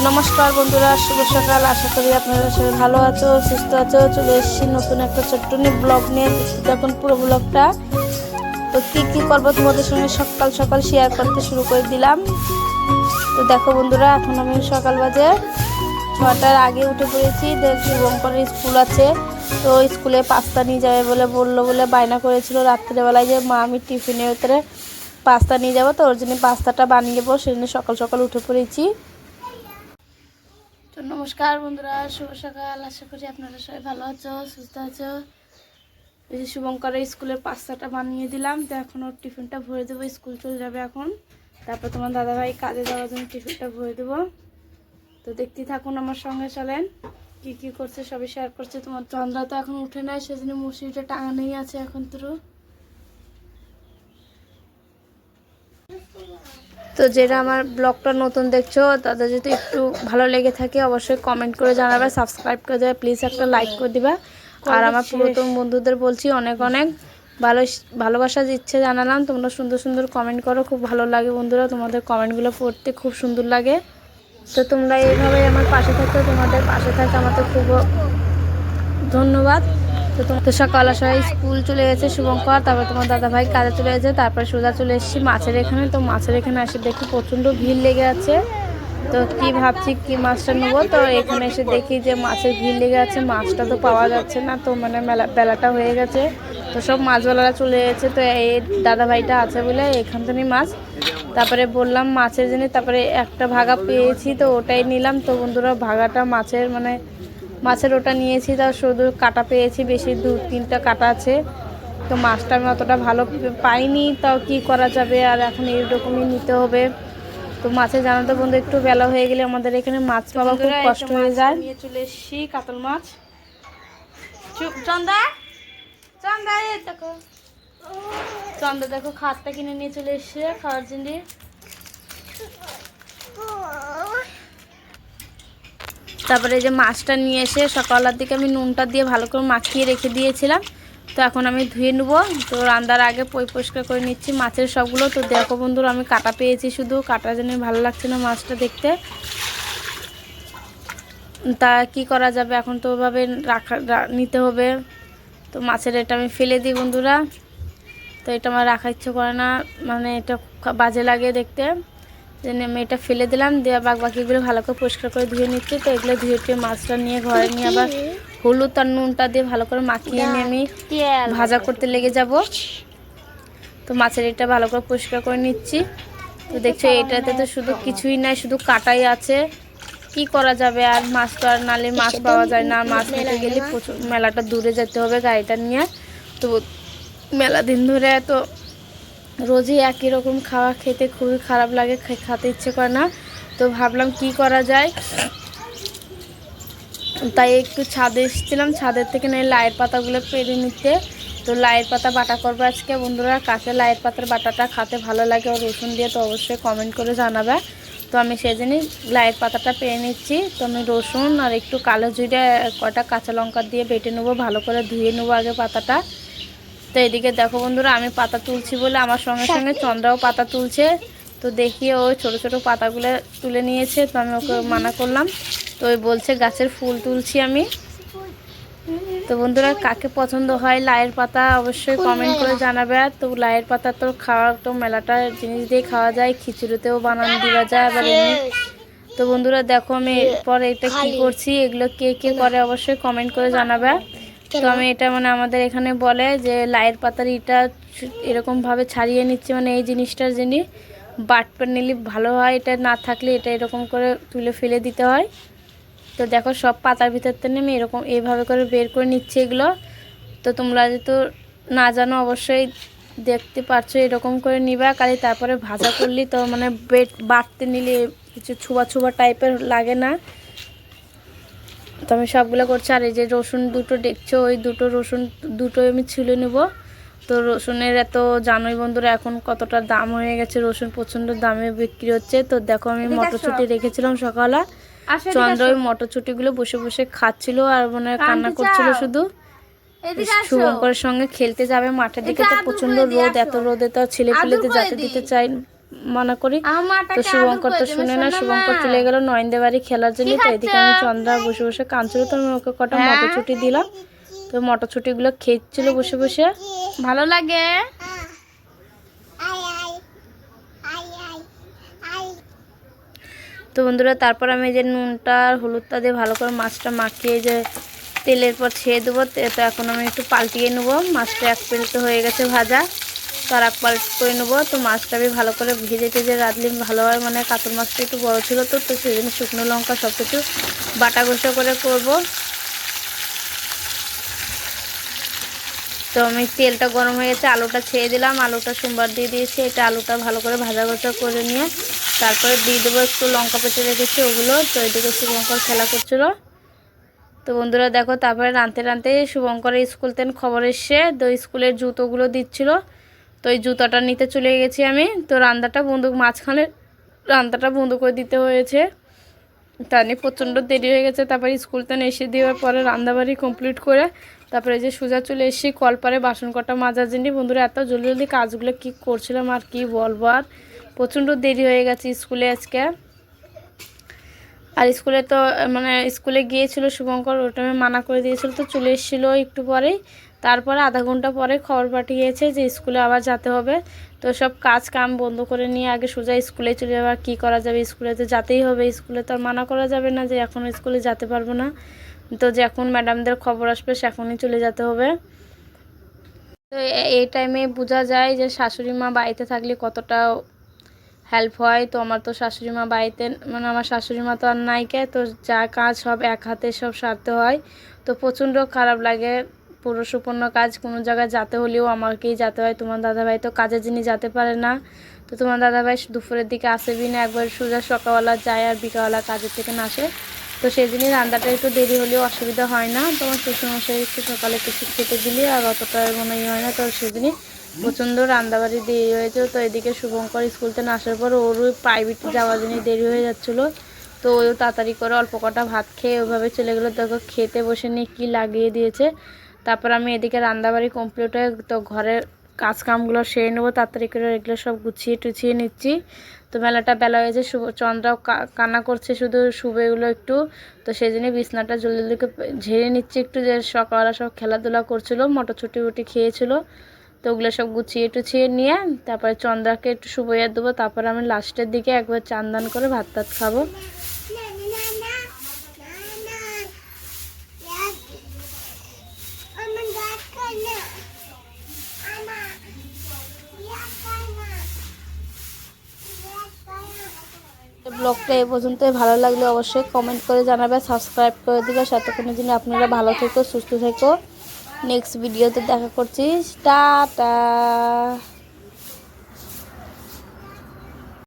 নমস্কার বন্ধুরা, শুভ সকাল। আশা করি আপনারা সবাই ভালো আছো, সুস্থ আছো। চলে এসেছি নতুন একটা ছোট্ট ব্লগ নিয়ে। দেখুন পুরো ব্লগটা। তো কি করবো তোমাদের সঙ্গে সকাল সকাল শেয়ার করতে শুরু করে দিলাম। তো দেখো বন্ধুরা, এখন আমি সকাল বাজে 6টার আগে উঠে পড়েছি। শুভঙ্করের স্কুল আছে, তো স্কুলে পাস্তা নিয়ে যাবে বললো বলে বায়না করেছিল রাত্রেবেলায় যে মা আমি টিফিনে ভিতরে পাস্তা নিয়ে যাবো, তো ওর জন্য পাস্তাটা বানিয়ে দেবো। সেজন্য সকাল সকাল উঠে পড়েছি। তো নমস্কার বন্ধুরা, শুভ সকাল। আশা করি আপনারা সবাই ভালো আছো, সুস্থ আছো। এই যে শুভঙ্করের স্কুলের পাস্তাটা বানিয়ে দিলাম, তো এখন ওর টিফিনটা ভরে দেবো। স্কুল চলে যাবে এখন, তারপর তোমার দাদাভাই কাজে যাওয়ার জন্য টিফিনটা ভরে দেবো। তো দেখতে থাকুন, আমার সঙ্গে চলেন। কি করছে সবই শেয়ার করছে। তোমার চন্দ্রা তো এখন উঠে নেয়, সেজন্য মুসিটা টাঙানোই আছে এখন। তো যেটা আমার ব্লগটা নতুন দেখছো, তাদের যদি একটু ভালো লেগে থাকে অবশ্যই কমেন্ট করে জানাবে, সাবস্ক্রাইব করে দেবে, প্লিজ একটা লাইক করে দিবা। আর আমার পুরাতন বন্ধুদের বলছি অনেক অনেক ভালোবাসা দিচ্ছে জানালাম। তোমরা সুন্দর সুন্দর কমেন্ট করো, খুব ভালো লাগে বন্ধুরা। তোমাদের কমেন্টগুলো পড়তে খুব সুন্দর লাগে। তো তোমরা এইভাবে আমার পাশে থাকো, তোমাদের পাশে থাকে আমার তো খুব ধন্যবাদ। তো সকাল সবাই স্কুল চলে গেছে শুভঙ্কর, তারপর তোমার দাদাভাই কাজে চলে গেছে, তারপর সোজা চলে এসেছি মাছের এখানে। তো মাছের এখানে এসে দেখি প্রচণ্ড ভিড় লেগে আছে। তো কি ভাবছি কি মাছটা নেবো, তো এখানে এসে দেখি যে মাছের ভিড় লেগে আছে, মাছটা তো পাওয়া যাচ্ছে না। তো মানে বেলাটা হয়ে গেছে, তো সব মাছওয়ালারা চলে গেছে। তো এই দাদাভাইটা আছে বলে এখান থেকে মাছ, তারপরে বললাম মাছের জন্য, তারপরে একটা ভাগা পেয়েছি, তো ওটাই নিলাম। তো বন্ধুরা ভাগাটা মাছের ওটা নিয়েছি, তাও শুধু কাটা পেয়েছি, বেশি 2-3টা কাটা আছে। তো মাছটা আমি অতটা ভালো পাইনি, তাও কি করা যাবে, আর এখন এইরকমই নিতে হবে। তো মাছের জানাতে বন্ধু একটু বেলা হয়ে গেলে আমাদের এখানে মাছ পাওয়া খুব কষ্ট হয়ে যায়। নিয়ে চলে এসেছি কাতল মাছ। চন্দা দেখো খাটটা কিনে নিয়ে চলে এসছে খাওয়ার জন্য। তারপরে এই যে মাছটা নিয়ে এসে সকালের দিকে আমি নুনটা দিয়ে ভালো করে মাখিয়ে রেখে দিয়েছিলাম। তো এখন আমি ধুয়ে নেবো। তো রান্নার আগে পরিষ্কার করে নিচ্ছি মাছের সবগুলো। তো দেখো বন্ধুরা, আমি কাটা পেয়েছি, শুধু কাটার জন্য ভালো লাগছে না মাছটা দেখতে। তা কি করা যাবে, এখন তো ওভাবে নিতে হবে। তো মাছের এটা আমি ফেলে দিই বন্ধুরা। তো এটা আমার রাখা ইচ্ছে করে না, মানে এটা বাজে লাগে দেখতে, জন্য আমি এটা ফেলে দিলাম। দিয়ে বাকিগুলো ভালো করে পরিষ্কার করে ধুয়ে নিচ্ছি। তো এগুলো ধুয়ে মাছটা নিয়ে ঘরে নিয়ে আবার হলুদ আর নুনটা দিয়ে ভালো করে মাখিয়ে নিয়ে আমি ভাজা করতে লেগে যাব। তো মাছের এটা ভালো করে পরিষ্কার করে নিচ্ছি। তো দেখছো এটাতে তো শুধু কিছুই নাই, শুধু কাটাই আছে। কি করা যাবে, আর মাছ তো আর নালে মাছ পাওয়া যায় না। মাছ নিতে গেলে প্রচুর মেলাটা দূরে যেতে হবে গাড়িটা নিয়ে। তো মেলা দিন ধরে তো রোজই একই রকম খাওয়া খেতে খুবই খারাপ লাগে, খেতে ইচ্ছে করে না। তো ভাবলাম কি করা যায়, তাই একটু ছাদে এসেছিলাম। ছাদের থেকে নেই লাইয়ের পাতাগুলো পেরে নিতে। তো লাইয়ের পাতা বাটা করবো আজকে বন্ধুরা। কাঁচা লাইয়ের পাতার বাটাটা খেতে ভালো লাগে ও রসুন দিয়ে, তো অবশ্যই কমেন্ট করে জানাবে। তো আমি সেজন্যই লাইয়ের পাতাটা পেরে নিচ্ছি। তো আমি রসুন আর একটু কালো জিরে কটা কাঁচা লঙ্কা দিয়ে বেটে নেবো, ভালো করে ধুয়ে নেবো আগে পাতাটা। তো এদিকে দেখো বন্ধুরা, আমি পাতা তুলছি বলে আমার সঙ্গে সঙ্গে চন্দ্রাও পাতা তুলছে। তো দেখি ও ছোট ছোট পাতাগুলো তুলে নিয়েছে, তো আমি ওকে মানা করলাম। তো ওই বলছে গাছের ফুল তুলছি আমি। তো বন্ধুরা কাকে পছন্দ হয় লাইয়ের পাতা অবশ্যই কমেন্ট করে জানাবে। তো লাইয়ের পাতা তো খাওয়া তো মেলাটা জিনিস দিয়ে খাওয়া যায়, খিচুড়িতেও বানান দেওয়া যায় আবার এমনি। তো বন্ধুরা দেখো আমি এরপর এটা কি করছি, এগুলো কে কে করে অবশ্যই কমেন্ট করে জানাবে। তো আমি এটা মানে আমাদের এখানে বলে যে লাইয়ের পাতার ইটা এরকমভাবে ছাড়িয়ে নিচ্ছে, মানে এই জিনিসটার যিনি বাটপা নিলে ভালো হয়, এটা না থাকলে এটা এরকম করে তুলে ফেলে দিতে হয়। তো দেখো সব পাতার ভিতর থেকে আমি এরকম এইভাবে করে বের করে নিচ্ছি এগুলো। তো তোমরা যেহেতু না জানো অবশ্যই দেখতে পাচ্ছ, এরকম করে নিবা কালি, তারপরে ভাজা করলি তো মানে বাটতে নিলে কিছু ছোবা টাইপের লাগে না। তো আমি সবগুলো করছি। আর এই যে রসুন দুটো দেখছো, ওই দুটো রসুন দুটোই আমি ছিলে নেব। তো রসুনের এত জানোই বন্ধুরা এখন কতটা দাম হয়ে গেছে, রসুন প্রচণ্ড দামে বিক্রি হচ্ছে। তো দেখো আমি মটরশুঁটি রেখেছিলাম সকালে, চন্দ্র ওই মটরশুঁটিগুলো বসে বসে খাচ্ছিল আর মানে কান্না করছিল শুধু। শুভঙ্করের সঙ্গে খেলতে যাবে মাঠের দিকে, তো প্রচণ্ড রোদ, এত রোদে তো ছেলে পেলেতে যেতে দিতে চাই মানা করি। তো শুভঙ্কর তো শুনে না, শুভঙ্কর চলে গেল নয়নদের বাড়ি খেলার জন্য। তো এদিকে আমি চন্দ্রা বসে বসে কাঁদছিল, তো আমি ওকে কটা মটরছুটি দিলাম। তো মটরছুটিগুলো খেয়েছিল বসে বসে, ভালো লাগে। তো বন্ধুরা তারপর আমি যে নুনটা আর হলুদটা দিয়ে ভালো করে মাছটা মাখিয়ে যে তেলের পর ছেড়ে দেবো। তো এখন আমি একটু পাল্টিয়ে নেবো। মাছটা এক প্লেটে হয়ে গেছে ভাজা, তো আর এক পাল্ট করে নেবো। তো মাছটা আমি ভালো করে ভেজে টেজে রাঁধলে ভালো হয়, মানে কাতল মাছটা একটু বড়ো ছিল, তো সেই জন্য শুকনো লঙ্কা সব কিছু বাটা ঘষা করে করবো। তো আমি তেলটা গরম হয়ে গেছে, আলুটা ছেড়ে দিলাম, আলুটা সোমবার দিয়ে দিয়েছি। এটা আলুটা ভালো করে ভাজা ভাজা করে নিয়ে তারপরে দিয়ে দেবো একটু লঙ্কা পেটে রেখেছি ওগুলো। তো এদিকে শুভঙ্কর খেলা করছিল। তো বন্ধুরা দেখো তারপরে রাঁধতে রাঁধতে শুভঙ্করের স্কুল থেকে খবর এসছে, তো স্কুলের জুতোগুলো দিচ্ছিল, তো এই জুতোটা নিতে চলে গেছি আমি। তো মাঝখানে রান্নাটা বন্ধ করে দিতে হয়েছে, তা নিয়ে প্রচণ্ড দেরি হয়ে গেছে। তারপরে স্কুল থেকে এসে দেওয়ার পরে রান্নাবাড়ি কমপ্লিট করে তারপরে যে সোজা চলে এসেছি কলপারে বাসন কটা মাজার জন্য। বন্ধুরা এত জলদি জলদি কাজগুলো কি করছিলাম আর কি বলবো, আর প্রচণ্ড দেরি হয়ে গেছে স্কুলে আজকে। আর স্কুলে তো মানে স্কুলে গিয়েছিল শুভঙ্কর, ওটা আমি মানা করে দিয়েছিল, তো চলে এসেছিলো একটু পরেই। তারপরে আধা ঘন্টা পরে খবর পাঠিয়েছে যে স্কুলে আবার যেতে হবে। তো সব কাজ কাম বন্ধ করে নিয়ে আগে সোজা স্কুলে চলে যাবে। আর কী করা যাবে, স্কুলে তো যেতেই হবে, স্কুলে তো আর মানা করা যাবে না যে এখন স্কুলে যেতে পারবো না। তো যখন ম্যাডামদের খবর আসবে সেখনই চলে যেতে হবে। তো এই টাইমে বোঝা যায় যে শাশুড়ি মা বাড়িতে থাকলে কতটা হেল্প হয়। তো আমার তো শাশুড়ি মা বাড়িতে, মানে আমার শাশুড়ি মা তো আর নাইকে, তো যা কাজ সব এক হাতে সব সারতে হয়। তো প্রচণ্ড খারাপ লাগে, পুরুষপূর্ণ কাজ কোনো জায়গায় যেতে হলেও আমাকেই যেতে হয়। তোমার দাদাভাই তো কাজের জিনিস যেতে পারে না, তো তোমার দাদাভাই দুপুরের দিকে আসেবি না, একবার সোজা সকালবেলা যায় আর বিকালবেলা কাজের থেকে না আসে। তো সেই দিনই রান্নাটা একটু দেরি হলেও অসুবিধা হয় না। তোমার শ্বশুরমশাই একটু সকালে কিছু খেতে দিলে আর অতটা মনে হয় না। তো সেদিনই প্রচণ্ড রান্নাবাড়ি দেরি হয়েছে। তো এদিকে শুভঙ্কর স্কুল থেকে আসার পর ওরও প্রাইভেটে যাওয়ার জন্য দেরি হয়ে যাচ্ছিলো। তো ওও তাড়াতাড়ি করে অল্প কটা ভাত খেয়ে ওইভাবে চলে গেলো। দেখো খেতে বসে নিয়ে কী লাগিয়ে দিয়েছে। তারপর আমি এদিকে রান্নাবাড়ি কমপ্লিট হয়ে তো ঘরের কাজ কামগুলো সেরে নেবো তাড়াতাড়ি করে, এগুলো সব গুছিয়ে টুছিয়ে নিচ্ছি। তো বেলা হয়েছে, চন্দ্রাও কান্না করছে, শুধু শুবে এগুলো একটু। তো সেই জন্যই বিছনাটা জলদি জলদি ঝেড়ে নিচ্ছি একটু, যে সকালবেলা সব খেলাধুলা করছিলো, মটরছুটি উটি খেয়েছিল। তো ওগুলো সব গুছিয়ে টুছিয়ে নিয়ে তারপরে চন্দ্রাকে একটু শুভইয়া দেবো। তারপরে আমি লাস্টের দিকে একবার চান দান করে ভাত টাত খাবো। ব্লগটা এই পর্যন্তই, ভালো লাগলে অবশ্যই কমেন্ট করে জানাবে, সাবস্ক্রাইব করে দিবে। ততক্ষণের জন্য আপনারা ভালো থেকো, সুস্থ থেকো। নেক্সট ভিডিওতে দেখা করছি। টাটা।